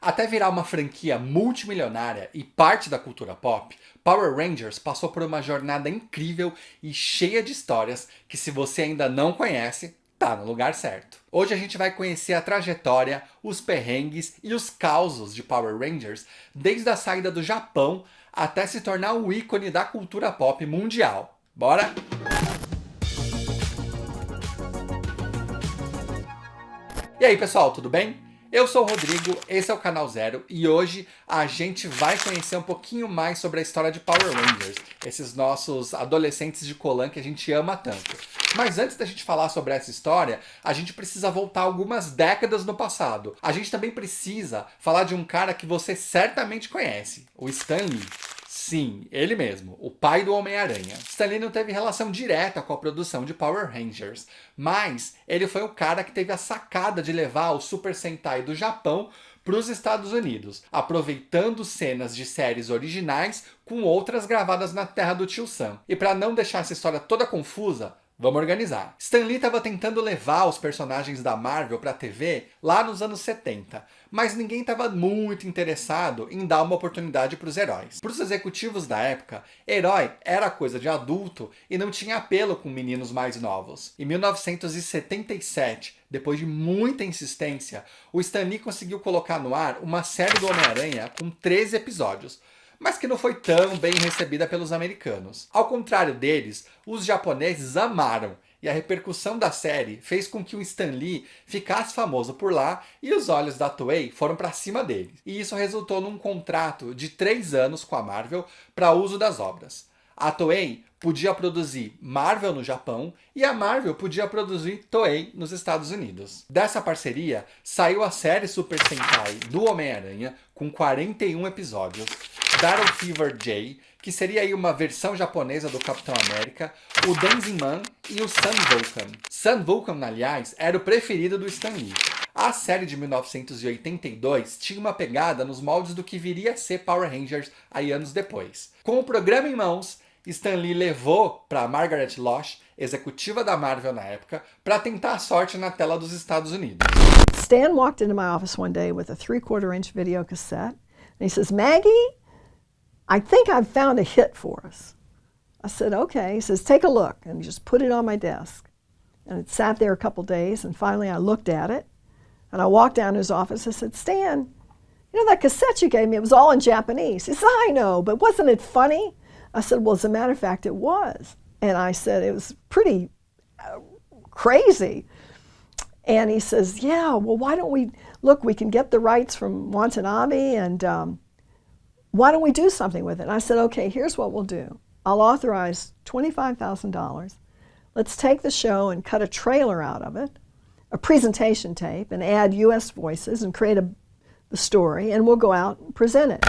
Até virar uma franquia multimilionária e parte da cultura pop, Power Rangers passou por uma jornada incrível e cheia de histórias que, se você ainda não conhece, tá no lugar certo. Hoje a gente vai conhecer a trajetória, os perrengues e os causos de Power Rangers desde a saída do Japão até se tornar um ícone da cultura pop mundial. Bora? E aí pessoal, tudo bem? Eu sou o Rodrigo, esse é o Canal Zero e hoje a gente vai conhecer um pouquinho mais sobre a história de Power Rangers, esses nossos adolescentes de colã que a gente ama tanto. Mas antes da gente falar sobre essa história, a gente precisa voltar algumas décadas no passado. A gente também precisa falar de um cara que você certamente conhece, o Stan Lee. Sim, ele mesmo, o pai do Homem-Aranha. Stan Lee não teve relação direta com a produção de Power Rangers, mas ele foi o cara que teve a sacada de levar o Super Sentai do Japão para os Estados Unidos, aproveitando cenas de séries originais com outras gravadas na terra do Tio Sam. E para não deixar essa história toda confusa, vamos organizar. Stan Lee estava tentando levar os personagens da Marvel para a TV lá nos anos 70, mas ninguém estava muito interessado em dar uma oportunidade para os heróis. Para os executivos da época, herói era coisa de adulto e não tinha apelo com meninos mais novos. Em 1977, depois de muita insistência, o Stan Lee conseguiu colocar no ar uma série do Homem-Aranha com 13 episódios, mas que não foi tão bem recebida pelos americanos. Ao contrário deles, os japoneses amaram, e a repercussão da série fez com que o Stan Lee ficasse famoso por lá e os olhos da Toei foram para cima dele. E isso resultou num contrato de 3 anos com a Marvel para uso das obras. A Toei podia produzir Marvel no Japão e a Marvel podia produzir Toei nos Estados Unidos. Dessa parceria saiu a série Super Sentai do Homem-Aranha com 41 episódios, Battle Fever J, que seria aí uma versão japonesa do Capitão América, o Danziman e o Sun Vulcan. Sun Vulcan, aliás, era o preferido do Stan Lee. A série de 1982 tinha uma pegada nos moldes do que viria a ser Power Rangers aí anos depois. Com o programa em mãos, Stan Lee levou para Margaret Loesch, executiva da Marvel na época, para tentar a sorte na tela dos Estados Unidos. Stan walked into my office one day with a 3/4-inch video cassette, and he says, "Maggie, I think I've found a hit for us." I said, "Okay." He says, "Take a look," and he just put it on my desk. And it sat there a couple days, and finally I looked at it, and I walked down to his office. I said, "Stan, you know that cassette you gave me, it was all in Japanese." He says, "I know, but wasn't it funny?" I said, "Well, as a matter of fact, it was." And I said, "It was pretty crazy." And he says, "Yeah, well, why don't we, look, we can get the rights from Watanabe, and why don't we do something with it?" And I said, "Okay, here's what we'll do. I'll authorize $25,000. Let's take the show and cut a trailer out of it, a presentation tape, and add US voices and create the story, and we'll go out and present it."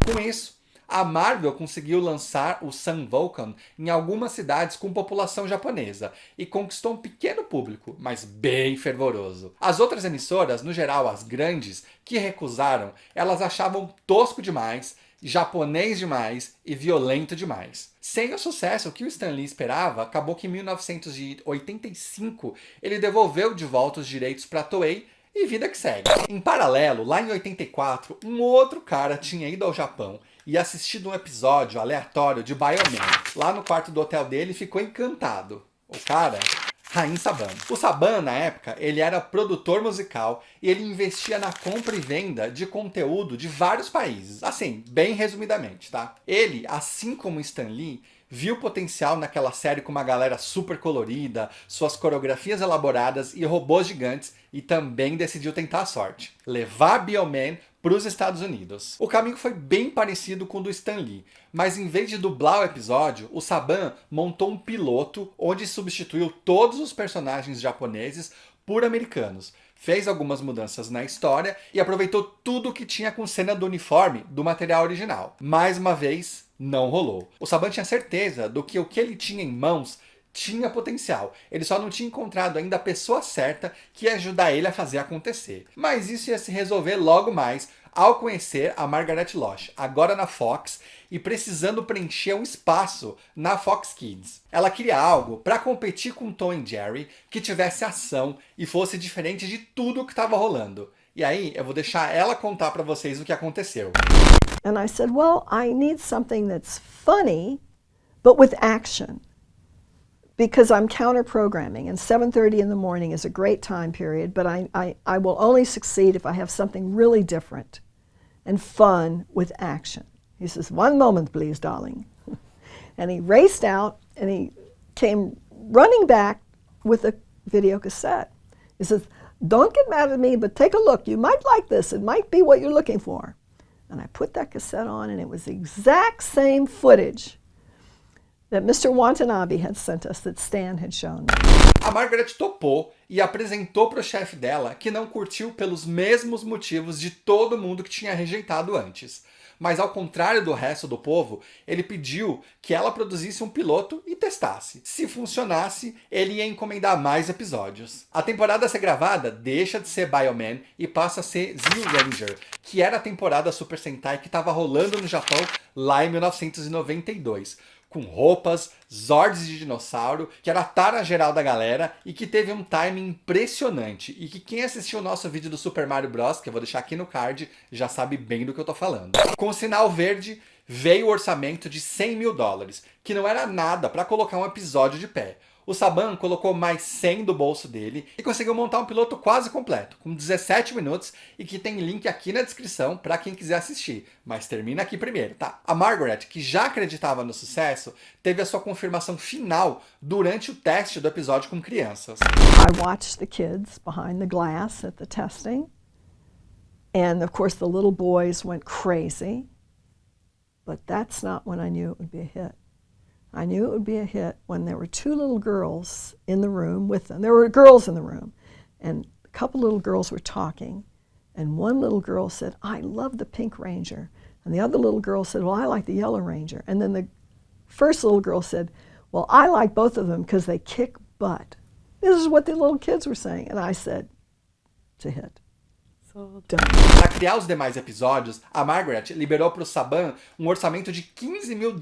Com isso, a Marvel conseguiu lançar o Sun Vulcan em algumas cidades com população japonesa e conquistou um pequeno público, mas bem fervoroso. As outras emissoras, no geral as grandes, que recusaram, elas achavam tosco demais, japonês demais e violento demais. Sem o sucesso que o Stan Lee esperava, acabou que em 1985 ele devolveu de volta os direitos para a Toei e vida que segue. Em paralelo, lá em 84, um outro cara tinha ido ao Japão e assistido um episódio aleatório de Bioman. Lá no quarto do hotel dele ficou encantado. O cara, Rain Saban. O Saban, na época, ele era produtor musical e ele investia na compra e venda de conteúdo de vários países. Assim, bem resumidamente, tá? Ele, assim como Stan Lee, viu potencial naquela série com uma galera super colorida, suas coreografias elaboradas e robôs gigantes, e também decidiu tentar a sorte. Levar Bioman para os Estados Unidos. O caminho foi bem parecido com o do Stan Lee, mas em vez de dublar o episódio, o Saban montou um piloto onde substituiu todos os personagens japoneses por americanos, fez algumas mudanças na história e aproveitou tudo que tinha com cena do uniforme do material original. Mais uma vez, não rolou. O Saban tinha certeza do que o que ele tinha em mãos tinha potencial. Ele só não tinha encontrado ainda a pessoa certa que ia ajudar ele a fazer acontecer. Mas isso ia se resolver logo mais ao conhecer a Margaret Loesch, agora na Fox, e precisando preencher um espaço na Fox Kids. Ela queria algo para competir com Tom e Jerry, que tivesse ação e fosse diferente de tudo que estava rolando. E aí eu vou deixar ela contar para vocês o que aconteceu. And I said, well, I need something that's funny, but with action. Because I'm counter-programming, and 7:30 in the morning is a great time period, but I will only succeed if I have something really different and fun with action. He says, 1 moment, please, darling. And he raced out, and he came running back with a video cassette. He says, don't get mad at me, but take a look. You might like this. It might be what you're looking for. And I put that cassette on, and it was the exact same footage that Mr. Watanabe had sent us, that Stan had shown me. A Margaret topou e apresentou para o chefe dela, que não curtiu pelos mesmos motivos de todo mundo que tinha rejeitado antes. Mas ao contrário do resto do povo, ele pediu que ela produzisse um piloto e testasse. Se funcionasse, ele ia encomendar mais episódios. A temporada a ser gravada deixa de ser Bioman e passa a ser Zyuranger, que era a temporada Super Sentai que estava rolando no Japão lá em 1992. Com roupas, Zords de dinossauro, que era a tara geral da galera e que teve um timing impressionante. E que quem assistiu o nosso vídeo do Super Mario Bros, que eu vou deixar aqui no card, já sabe bem do que eu tô falando. Com o sinal verde, veio o orçamento de $100 mil, que não era nada para colocar um episódio de pé. O Saban colocou mais 100 do bolso dele e conseguiu montar um piloto quase completo, com 17 minutos e que tem link aqui na descrição para quem quiser assistir. Mas termina aqui primeiro, tá? A Margaret, que já acreditava no sucesso, teve a sua confirmação final durante o teste do episódio com crianças. I watched the kids behind the glass at the testing. And of course the little boys went crazy. But that's not when I knew it would be a hit. I knew it would be a hit when there were 2 little girls in the room with them. There were girls in the room, and a couple little girls were talking, and one little girl said, I love the Pink Ranger, and the other little girl said, well, I like the Yellow Ranger, and then the first little girl said, well, I like both of them because they kick butt. This is what the little kids were saying, and I said, it's a hit. Para criar os demais episódios, a Margaret liberou para o Saban um orçamento de $15 mil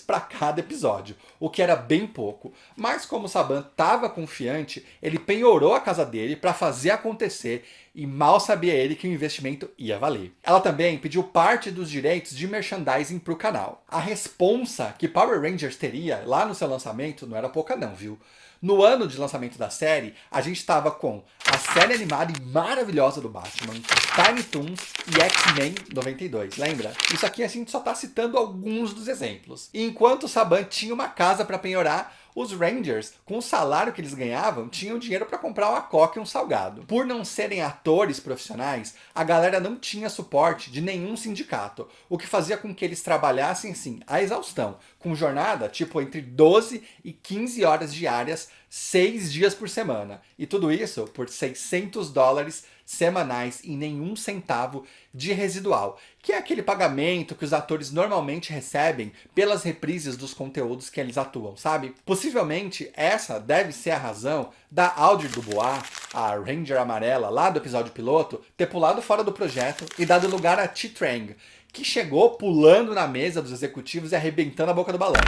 para cada episódio, o que era bem pouco. Mas como o Saban estava confiante, ele penhorou a casa dele para fazer acontecer e mal sabia ele que o investimento ia valer. Ela também pediu parte dos direitos de merchandising para o canal. A responsa que Power Rangers teria lá no seu lançamento não era pouca não, viu? No ano de lançamento da série, a gente estava com a série animada e maravilhosa do Batman, Tiny Toons e X-Men 92, lembra? Isso aqui a gente só está citando alguns dos exemplos. E enquanto o Saban tinha uma casa para penhorar, os Rangers, com o salário que eles ganhavam, tinham dinheiro para comprar uma coca e um salgado. Por não serem atores profissionais, a galera não tinha suporte de nenhum sindicato, o que fazia com que eles trabalhassem assim, à exaustão, com jornada tipo entre 12 e 15 horas diárias, 6 dias por semana. E tudo isso por $600 semanais e nenhum centavo de residual, que é aquele pagamento que os atores normalmente recebem pelas reprises dos conteúdos que eles atuam, sabe? Possivelmente essa deve ser a razão da Audrey Dubois, a Ranger amarela lá do episódio piloto, ter pulado fora do projeto e dado lugar a Chi Trang, que chegou pulando na mesa dos executivos e arrebentando a boca do balão.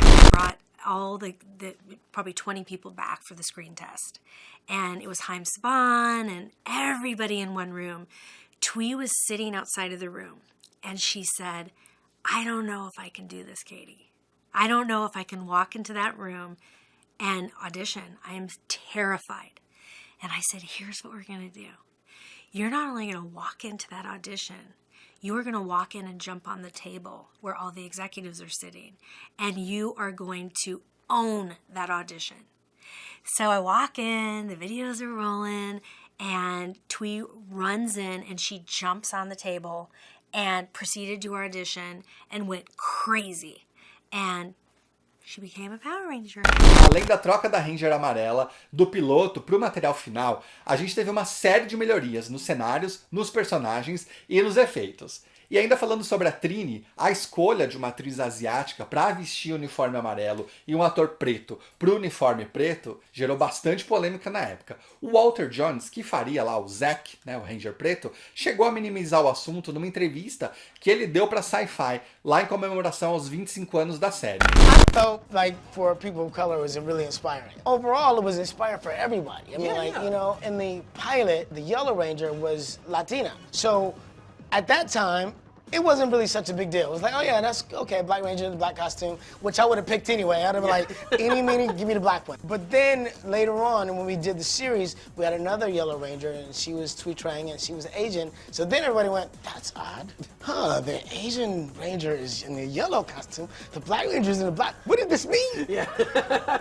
All the probably 20 people back for the screen test. And it was Haim Saban and everybody in one room. Twee was sitting outside of the room and she said, I don't know if I can do this, Katie. I don't know if I can walk into that room and audition. I am terrified. And I said, here's what we're going to do. You're not only going to walk into that audition, you are going to walk in and jump on the table where all the executives are sitting, and you are going to own that audition. So I walk in, the videos are rolling, and Twee runs in and she jumps on the table and proceeded to our audition and went crazy. And she became a Power Ranger. Além da troca da Ranger amarela, do piloto para o material final, a gente teve uma série de melhorias nos cenários, nos personagens e nos efeitos. E ainda falando sobre a Trini, a escolha de uma atriz asiática para vestir o uniforme amarelo e um ator preto para o uniforme preto gerou bastante polêmica na época. O Walter Jones, que faria lá o Zack, né, o Ranger preto, chegou a minimizar o assunto numa entrevista que ele deu para Sci-Fi, lá em comemoração aos 25 anos da série. I felt like for people of color it was really inspiring. Overall, it was inspiring for everybody. I mean, you know, in the pilot, the Yellow Ranger was Latina. So at that time, it wasn't really such a big deal. It was like, oh yeah, that's okay, Black Ranger in the black costume, which I would have picked anyway. I'd have been like, any, meeny, give me the black one. But then later on, when we did the series, we had another Yellow Ranger, and she was Thuy Trang, and she was Asian. So then everybody went, that's odd. Huh, the Asian Ranger is in the yellow costume, the Black Ranger's in the black. What did this mean? Yeah.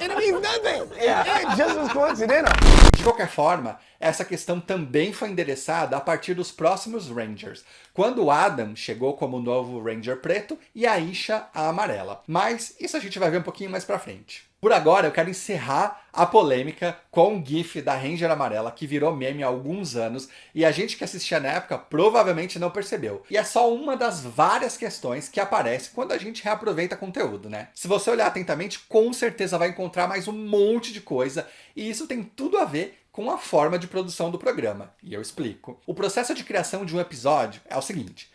It means nothing. It just was coincidental. De qualquer forma, essa questão também foi endereçada a partir dos próximos Rangers, quando o Adam chegou como novo Ranger preto e a Isha a amarela. Mas isso a gente vai ver um pouquinho mais pra frente. Por agora, eu quero encerrar a polêmica com o GIF da Ranger amarela, que virou meme há alguns anos, e a gente que assistia na época provavelmente não percebeu. E é só uma das várias questões que aparece quando a gente reaproveita conteúdo, né? Se você olhar atentamente, com certeza vai encontrar mais um monte de coisa, e isso tem tudo a ver com a forma de produção do programa. E eu explico. O processo de criação de um episódio é o seguinte: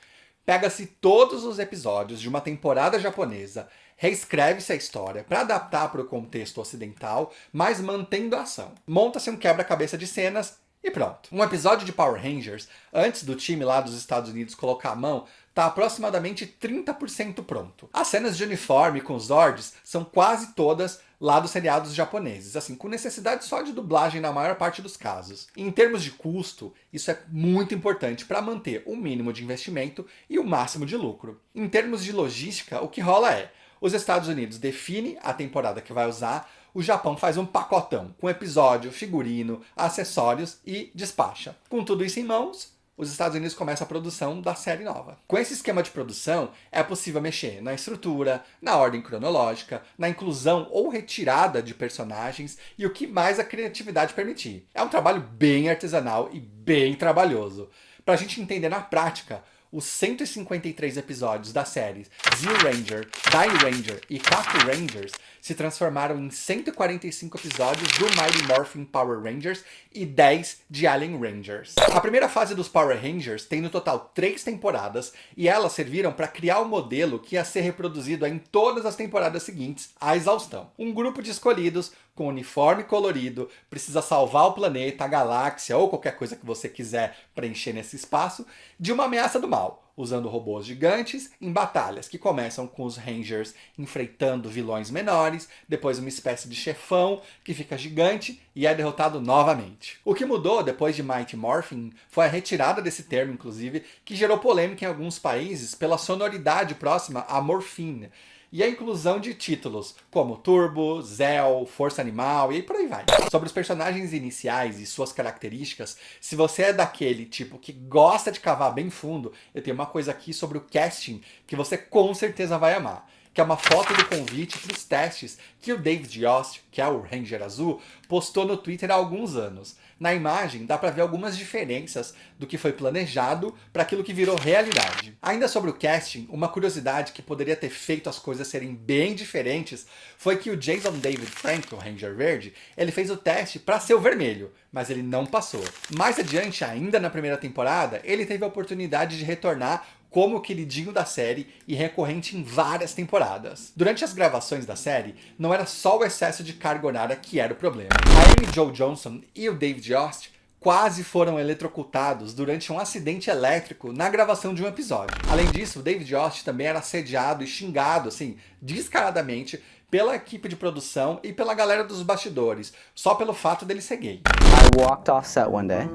pega-se todos os episódios de uma temporada japonesa, reescreve-se a história para adaptar para o contexto ocidental, mas mantendo a ação. Monta-se um quebra-cabeça de cenas e pronto. Um episódio de Power Rangers, antes do time lá dos Estados Unidos colocar a mão, está aproximadamente 30% pronto. As cenas de uniforme com os Zords são quase todas lá dos seriados japoneses, assim, com necessidade só de dublagem na maior parte dos casos. Em termos de custo, isso é muito importante para manter o mínimo de investimento e o máximo de lucro. Em termos de logística, o que rola é: os Estados Unidos definem a temporada que vai usar, o Japão faz um pacotão com episódio, figurino, acessórios e despacha. Com tudo isso em mãos, os Estados Unidos começam a produção da série nova. Com esse esquema de produção, é possível mexer na estrutura, na ordem cronológica, na inclusão ou retirada de personagens e o que mais a criatividade permitir. É um trabalho bem artesanal e bem trabalhoso. Para a gente entender na prática, os 153 episódios das séries Zeo Ranger, Die Ranger e Kaku Rangers se transformaram em 145 episódios do Mighty Morphin Power Rangers e 10 de Alien Rangers. A primeira fase dos Power Rangers tem no total 3 temporadas e elas serviram para criar o modelo que ia ser reproduzido em todas as temporadas seguintes, à exaustão. Um grupo de escolhidos com uniforme colorido precisa salvar o planeta, a galáxia ou qualquer coisa que você quiser preencher nesse espaço de uma ameaça do mal, usando robôs gigantes em batalhas que começam com os Rangers enfrentando vilões menores, depois uma espécie de chefão que fica gigante e é derrotado novamente. O que mudou depois de Mighty Morphin foi a retirada desse termo, inclusive, que gerou polêmica em alguns países pela sonoridade próxima a morfina, e a inclusão de títulos como Turbo, Zell, Força Animal e por aí vai. Sobre os personagens iniciais e suas características, se você é daquele tipo que gosta de cavar bem fundo, eu tenho uma coisa aqui sobre o casting que você com certeza vai amar, que é uma foto do convite para os testes que o David Yost, que é o Ranger Azul, postou no Twitter há alguns anos. Na imagem dá para ver algumas diferenças do que foi planejado para aquilo que virou realidade. Ainda sobre o casting, uma curiosidade que poderia ter feito as coisas serem bem diferentes foi que o Jason David Frank, o Ranger Verde, ele fez o teste para ser o vermelho, mas ele não passou. Mais adiante, ainda na primeira temporada, ele teve a oportunidade de retornar como o queridinho da série e recorrente em várias temporadas. Durante as gravações da série, não era só o excesso de carga horária que era o problema. A Amy Jo Johnson e o David Yost quase foram eletrocutados durante um acidente elétrico na gravação de um episódio. Além disso, o David Yost também era assediado e xingado, assim, descaradamente, pela equipe de produção e pela galera dos bastidores, só pelo fato dele ser gay. I walked off set one day.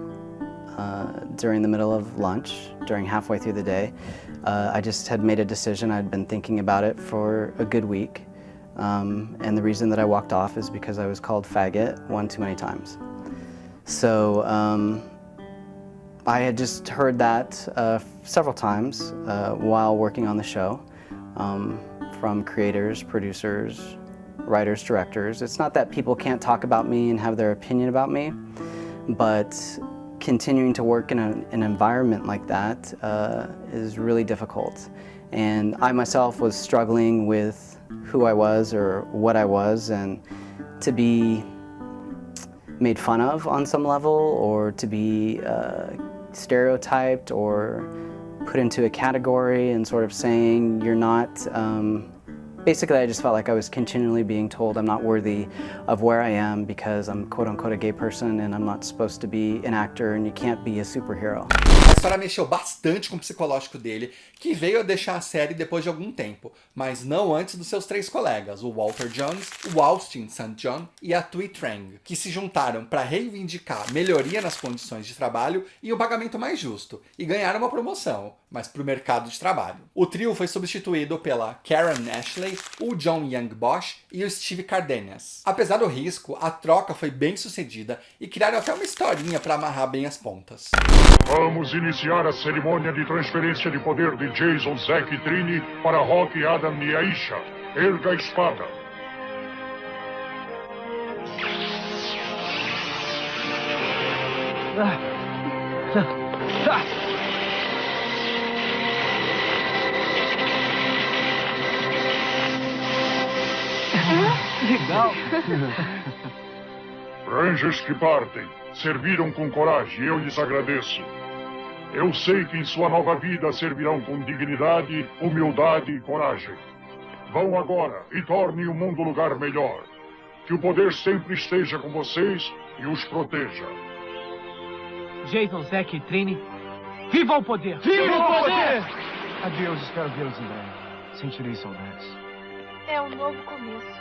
During the middle of lunch, during halfway through the day, I just had made a decision. I'd been thinking about it for a good week, and the reason that I walked off is because I was called faggot one too many times. So I had just heard that several times while working on the show, from creators, producers, writers, directors. It's not that people can't talk about me and have their opinion about me, but continuing to work in an environment like that is really difficult. And I myself was struggling with who I was or what I was, and to be made fun of on some level, or to be stereotyped or put into a category and sort of saying you're not, basically I just felt like I was continually being told I'm not worthy of where I am because I'm quote-unquote a gay person and I'm not supposed to be an actor and you can't be a superhero. A história mexeu bastante com o psicológico dele, que veio a deixar a série depois de algum tempo, mas não antes dos seus 3 colegas, o Walter Jones, o Austin St. John e a Thuy Trang, que se juntaram para reivindicar melhoria nas condições de trabalho e um pagamento mais justo, e ganharam uma promoção, mas para o mercado de trabalho. O trio foi substituído pela Karen Ashley, o John Young Bosch e o Steve Cardenas. Apesar do risco, a troca foi bem sucedida e criaram até uma historinha para amarrar bem as pontas. Vamos iniciar a cerimônia de transferência de poder de Jason, Zack e Trini para Rock, Adam e Aisha. Erga a espada. Legal. Rangers que partem, serviram com coragem e eu lhes agradeço. Eu sei que em sua nova vida servirão com dignidade, humildade e coragem. Vão agora e tornem o mundo um lugar melhor. Que o poder sempre esteja com vocês e os proteja. Jason, Zack e Trini, viva o poder! Viva o poder! Adeus, espero vê-los em breve. Sentirei saudades. É um novo começo.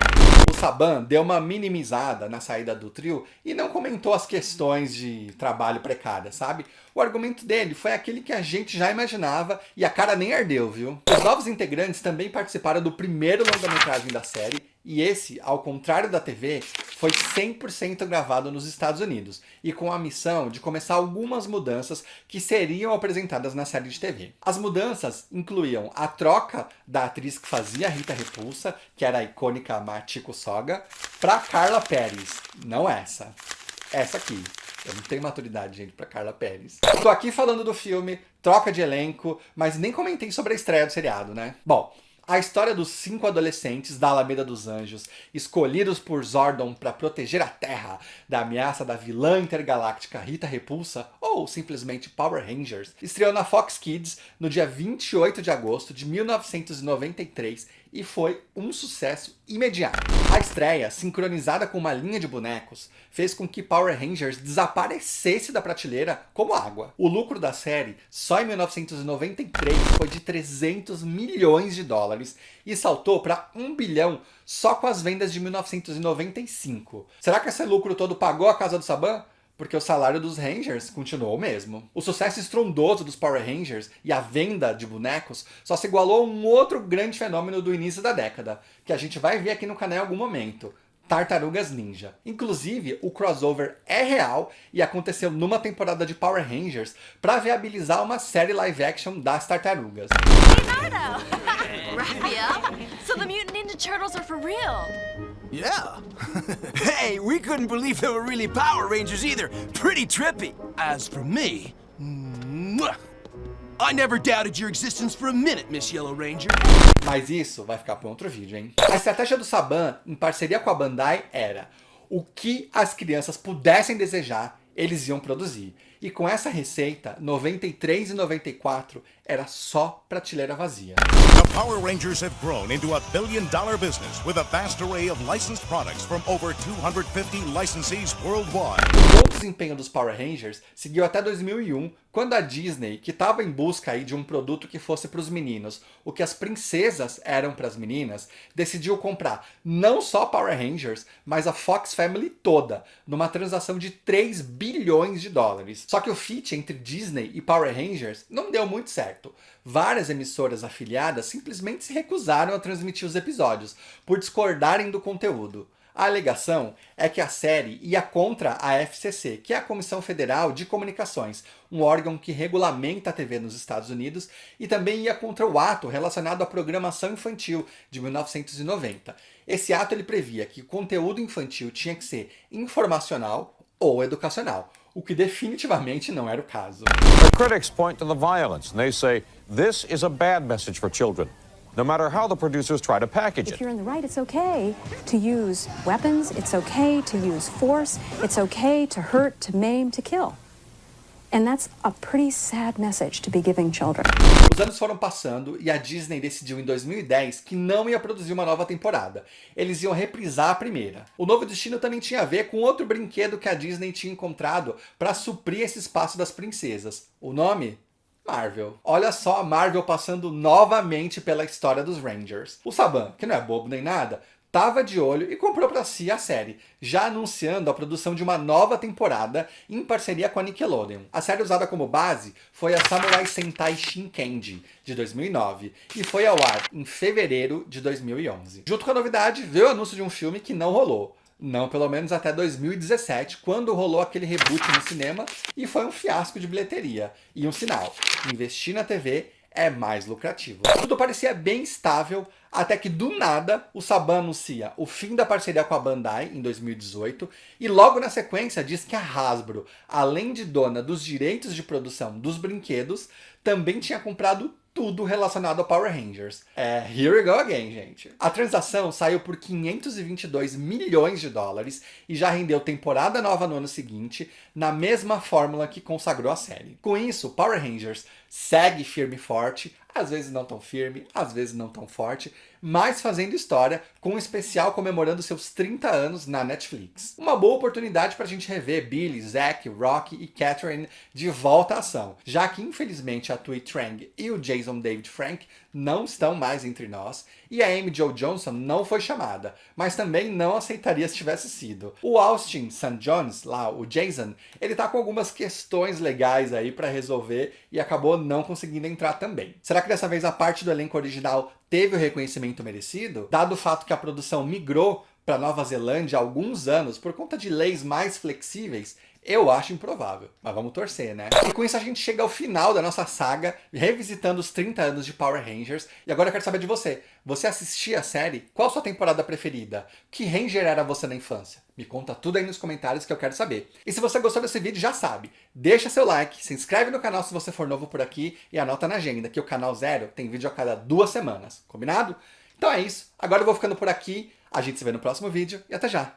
O Saban deu uma minimizada na saída do trio e não comentou as questões de trabalho precária, sabe? O argumento dele foi aquele que a gente já imaginava e a cara nem ardeu, viu? Os novos integrantes também participaram do primeiro longa-metragem da série e esse, ao contrário da TV, foi 100% gravado nos Estados Unidos e com a missão de começar algumas mudanças que seriam apresentadas na série de TV. As mudanças incluíam a troca da atriz que fazia a Rita Repulsa, que era a icônica Machiko Soga, para Carla Perez. Não essa. Essa aqui. Eu não tenho maturidade, gente, pra Carla Perez. Tô aqui falando do filme, troca de elenco, mas nem comentei sobre a estreia do seriado, né? Bom, a história dos 5 adolescentes da Alameda dos Anjos, escolhidos por Zordon para proteger a Terra da ameaça da vilã intergaláctica Rita Repulsa, ou simplesmente Power Rangers, estreou na Fox Kids no dia 28 de agosto de 1993 e foi um sucesso imediato. A estreia, sincronizada com uma linha de bonecos, fez com que Power Rangers desaparecesse da prateleira como água. O lucro da série, só em 1993, foi de 300 milhões de dólares e saltou para 1 bilhão só com as vendas de 1995. Será que esse lucro todo pagou a casa do Saban? Porque o salário dos Rangers continuou o mesmo. O sucesso estrondoso dos Power Rangers e a venda de bonecos só se igualou a um outro grande fenômeno do início da década, que a gente vai ver aqui no canal em algum momento. Tartarugas Ninja. Inclusive, o crossover é real e aconteceu numa temporada de Power Rangers para viabilizar uma série live action das tartarugas. Hey, Nardo! Raphael? So the Mutant Ninja Turtles are for real? Yeah. Hey, we couldn't believe they were really Power Rangers either. Pretty trippy. As for me, I never doubted your existence for a minute, Miss Yellow Ranger. Mas isso vai ficar para outro vídeo, hein? A estratégia do Saban, em parceria com a Bandai, era o que as crianças pudessem desejar, eles iam produzir. E com essa receita, 93 e 94 era só prateleira vazia. The Power Rangers have grown into a billion-dollar business with a vast array of licensed products from over 250 licensees worldwide. O bom desempenho dos Power Rangers seguiu até 2001, quando a Disney, que estava em busca aí de um produto que fosse para os meninos, o que as princesas eram para as meninas, decidiu comprar não só Power Rangers, mas a Fox Family toda, numa transação de 3 bilhões de dólares. Só que o feat entre Disney e Power Rangers não deu muito certo. Várias emissoras afiliadas simplesmente se recusaram a transmitir os episódios, por discordarem do conteúdo. A alegação é que a série ia contra a FCC, que é a Comissão Federal de Comunicações, um órgão que regulamenta a TV nos Estados Unidos, e também ia contra o ato relacionado à programação infantil de 1990. Esse ato ele previa que o conteúdo infantil tinha que ser informacional ou educacional. o que definitivamente não era o caso. The critics point to the violence, and they say this is a bad message for children, no matter how the producers try to package it. If you're in the right, it's okay to use weapons, it's okay to use force, it's okay to hurt, to maim, to kill. And that's a pretty sad message to be giving children. Os anos foram passando e a Disney decidiu em 2010 que não ia produzir uma nova temporada. Eles iam reprisar a primeira. O novo destino também tinha a ver com outro brinquedo que a Disney tinha encontrado para suprir esse espaço das princesas. O nome? Marvel. Olha só a Marvel passando novamente pela história dos Rangers. O Saban, que não é bobo nem nada, tava de olho e comprou para si a série, já anunciando a produção de uma nova temporada em parceria com a Nickelodeon. A série usada como base foi a Samurai Sentai Shinkendi, de 2009, e foi ao ar em fevereiro de 2011. Junto com a novidade, veio o anúncio de um filme que não rolou. Não, pelo menos até 2017, quando rolou aquele reboot no cinema e foi um fiasco de bilheteria. E um sinal, investir na TV é mais lucrativo. Tudo parecia bem estável, até que do nada o Saban anuncia o fim da parceria com a Bandai em 2018 e logo na sequência diz que a Hasbro, além de dona dos direitos de produção dos brinquedos, também tinha comprado tudo relacionado a Power Rangers. Here we go again, gente. A transação saiu por 522 milhões de dólares e já rendeu temporada nova no ano seguinte, na mesma fórmula que consagrou a série. Com isso, Power Rangers segue firme e forte, às vezes não tão firme, às vezes não tão forte, mas fazendo história com um especial comemorando seus 30 anos na Netflix. Uma boa oportunidade para a gente rever Billy, Zack, Rocky e Catherine de volta à ação, já que infelizmente a Thuy Trang e o Jason David Frank não estão mais entre nós e a Amy Jo Johnson não foi chamada, mas também não aceitaria se tivesse sido. O Austin St. John's, lá, o Jason, ele tá com algumas questões legais aí para resolver e acabou não conseguindo entrar também. Será que dessa vez a parte do elenco original teve o reconhecimento merecido? Dado o fato que a produção migrou para Nova Zelândia há alguns anos por conta de leis mais flexíveis, eu acho improvável, mas vamos torcer, né? E com isso a gente chega ao final da nossa saga, revisitando os 30 anos de Power Rangers. E agora eu quero saber de você. Você assistia a série? Qual sua temporada preferida? Que Ranger era você na infância? Me conta tudo aí nos comentários que eu quero saber. E se você gostou desse vídeo, já sabe, deixa seu like, se inscreve no canal se você for novo por aqui e anota na agenda que o Canal Zero tem vídeo a cada 2 semanas, combinado? Então é isso, agora eu vou ficando por aqui, a gente se vê no próximo vídeo e até já!